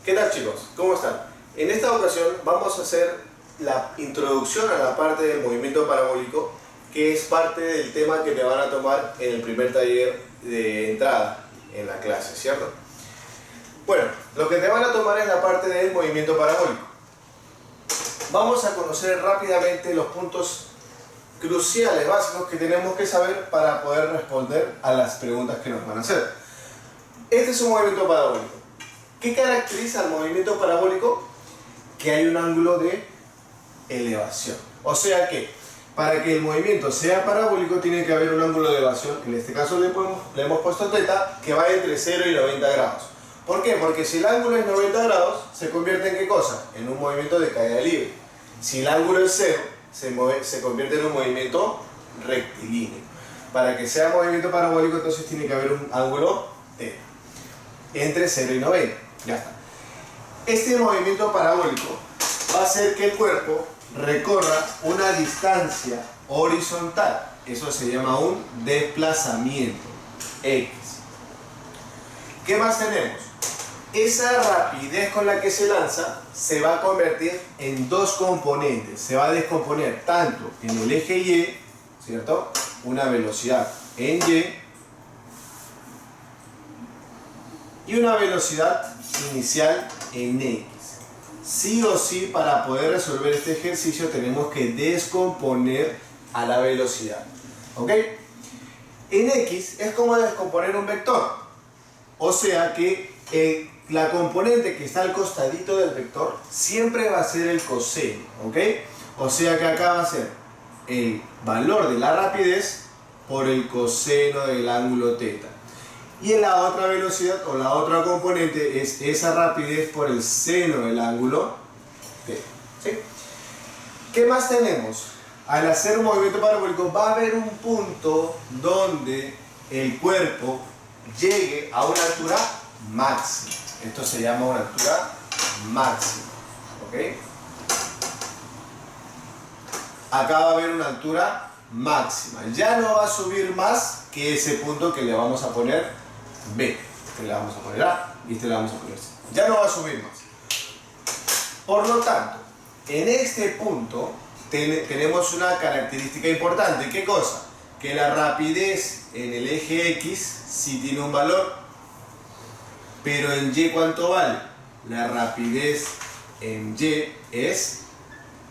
¿Qué tal, chicos? ¿Cómo están? En esta ocasión vamos a hacer la introducción a la parte del movimiento parabólico, que es parte del tema que te van a tomar en el primer taller de entrada en la clase, ¿cierto? Bueno, lo que te van a tomar es la parte del movimiento parabólico. Vamos a conocer rápidamente los puntos cruciales, básicos que tenemos que saber para poder responder a las preguntas que nos van a hacer. Este es un movimiento parabólico. ¿Qué caracteriza al movimiento parabólico? Que hay un ángulo de elevación. O sea que, para que el movimiento sea parabólico, tiene que haber un ángulo de elevación. En este caso le hemos puesto θ, que va entre 0 y 90 grados. ¿Por qué? Porque si el ángulo es 90 grados, se convierte en ¿qué cosa? En un movimiento de caída libre. Si el ángulo es 0, se convierte en un movimiento rectilíneo. Para que sea movimiento parabólico, entonces tiene que haber un ángulo θ entre 0 y 90. Ya está. Este movimiento parabólico va a hacer que el cuerpo recorra una distancia horizontal. Eso se llama un desplazamiento X. ¿Qué más tenemos? Esa rapidez con la que se lanza se va a convertir en dos componentes. Se va a descomponer tanto en el eje Y, ¿cierto? Una velocidad en Y y una velocidad inicial en X. Sí o sí, para poder resolver este ejercicio tenemos que descomponer a la velocidad. ¿Ok? En X es como descomponer un vector. O sea que la componente que está al costadito del vector siempre va a ser el coseno. ¿Ok? O sea que acá va a ser el valor de la rapidez por el coseno del ángulo θ. Y en la otra velocidad o la otra componente es esa rapidez por el seno del ángulo θ. ¿Sí? ¿Qué más tenemos? Al hacer un movimiento parabólico va a haber un punto donde el cuerpo llegue a una altura máxima. Esto se llama una altura máxima. ¿Ok? Acá va a haber una altura máxima. Ya no va a subir más que ese punto que le vamos a poner B. Este le vamos a poner A y este le vamos a poner C. Ya no va a subir más. Por lo tanto, en este punto tenemos una característica importante. ¿Qué cosa? Que la rapidez en el eje X sí tiene un valor, pero en Y ¿cuánto vale? La rapidez en Y es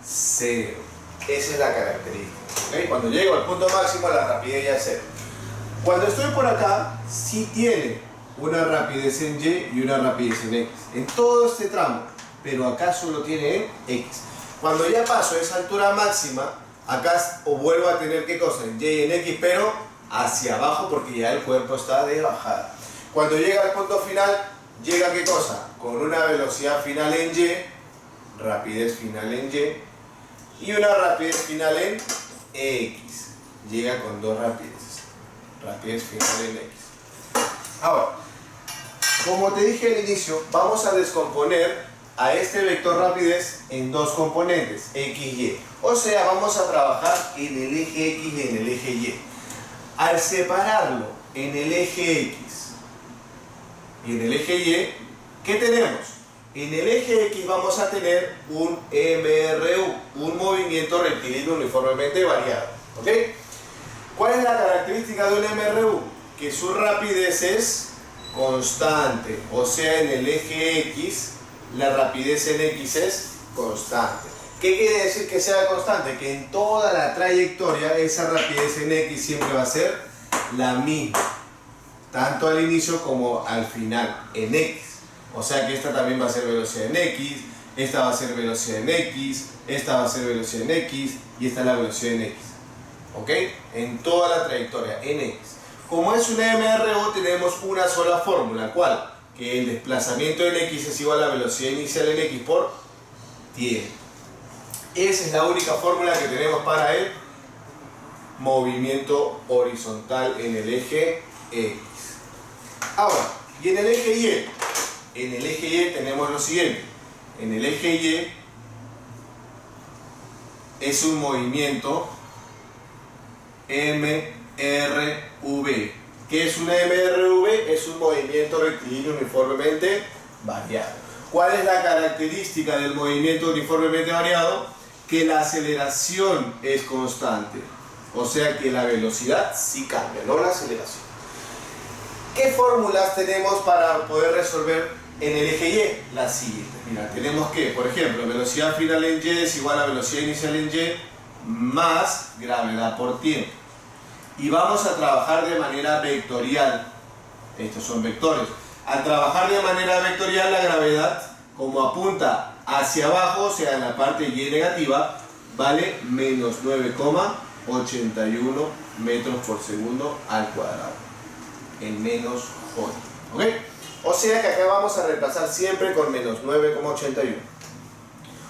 0. Esa es la característica. ¿Okay? Cuando llego al punto máximo, la rapidez ya es 0. Cuando estoy por acá, sí tiene una rapidez en Y y una rapidez en X. En todo este tramo, pero acá solo tiene en X. Cuando ya paso esa altura máxima, acá vuelvo a tener ¿qué cosa? En Y y en X, pero hacia abajo porque ya el cuerpo está de bajada. Cuando llega al punto final, llega ¿qué cosa? Con una velocidad final en Y, rapidez final en Y una rapidez final en X. Llega con dos rapideces. Rapidez final en X. Ahora, como te dije al inicio, vamos a descomponer a este vector rapidez en dos componentes, X y Y. O sea, vamos a trabajar en el eje X y en el eje Y. Al separarlo en el eje X y en el eje Y, ¿qué tenemos? En el eje X vamos a tener un MRU, un movimiento rectilíneo uniformemente variado. ¿Ok? ¿Cuál es la característica de un MRU? Que su rapidez es constante. O sea, en el eje X, la rapidez en X es constante. ¿Qué quiere decir que sea constante? Que en toda la trayectoria esa rapidez en X siempre va a ser la misma. Tanto al inicio como al final en X. O sea que esta también va a ser velocidad en X, esta va a ser velocidad en X, esta va a ser velocidad en X y esta es la velocidad en X. ¿Ok? En toda la trayectoria en X. Como es una MRU, tenemos una sola fórmula. ¿Cuál? Que el desplazamiento en X es igual a la velocidad inicial en X por tiempo. Esa es la única fórmula que tenemos para el movimiento horizontal en el eje X. Ahora, y en el eje Y. En el eje Y tenemos lo siguiente. En el eje Y es un movimiento MRV. ¿Qué es una MRV? Es un movimiento rectilíneo uniformemente variado. ¿Cuál es la característica del movimiento uniformemente variado? Que la aceleración es constante. O sea que la velocidad sí cambia, no la aceleración. ¿Qué fórmulas tenemos para poder resolver en el eje Y? Las siguientes. Mira, tenemos que, por ejemplo, velocidad final en Y es igual a velocidad inicial en Y más gravedad por tiempo. Y vamos a trabajar de manera vectorial. Estos son vectores. Al trabajar de manera vectorial, la gravedad, como apunta hacia abajo, o sea, en la parte Y negativa, vale menos 9,81 metros por segundo al cuadrado. En menos J. ¿Ok? O sea que acá vamos a reemplazar siempre con menos 9,81.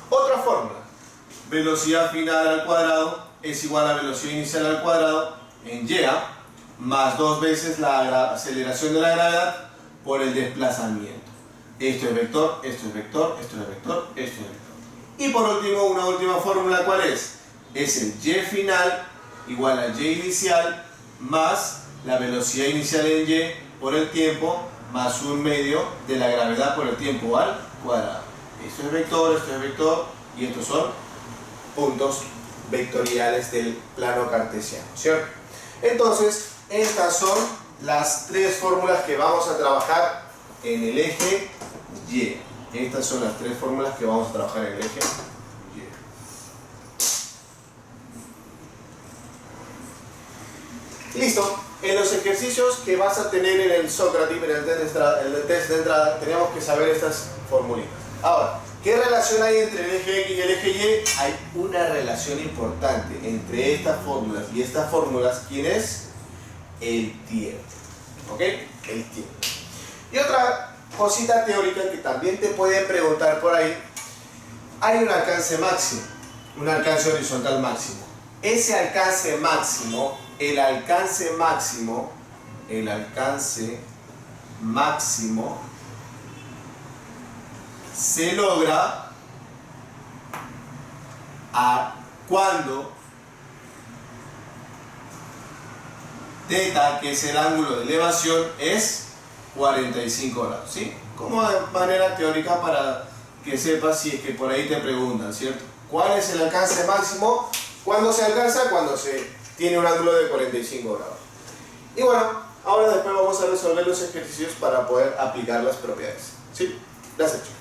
Otra fórmula. Velocidad final al cuadrado es igual a velocidad inicial al cuadrado en Y más 2 veces la aceleración de la gravedad por el desplazamiento. Esto es vector, esto es vector, esto es vector, esto es vector. Y por último, una última fórmula, ¿cuál es? Es el Y final igual a Y inicial más la velocidad inicial en Y por el tiempo más un medio de la gravedad por el tiempo al cuadrado. Esto es vector y estos son puntos vectoriales del plano cartesiano, ¿cierto? Entonces, estas son las tres fórmulas que vamos a trabajar en el eje Y. Estas son las tres fórmulas que vamos a trabajar en el eje Y. Listo. En los ejercicios que vas a tener en el Sócrates, en el test de entrada, tenemos que saber estas formulitas. Ahora, ¿qué relación hay entre el eje X y el eje Y? Hay una relación importante entre estas fórmulas y estas fórmulas. ¿Quién es? El tiempo. ¿Ok? El tiempo. Y otra cosita teórica que también te pueden preguntar por ahí. Hay un alcance máximo, un alcance horizontal máximo. Ese alcance máximo, el alcance máximo se logra cuando θ, que es el ángulo de elevación, es 45 grados, ¿sí? Como de manera teórica para que sepas si es que por ahí te preguntan, ¿cierto? ¿Cuál es el alcance máximo? ¿Cuándo se alcanza? Cuando se tiene un ángulo de 45 grados. Y bueno, ahora después vamos a resolver los ejercicios para poder aplicar las propiedades, ¿sí? Las he hecho.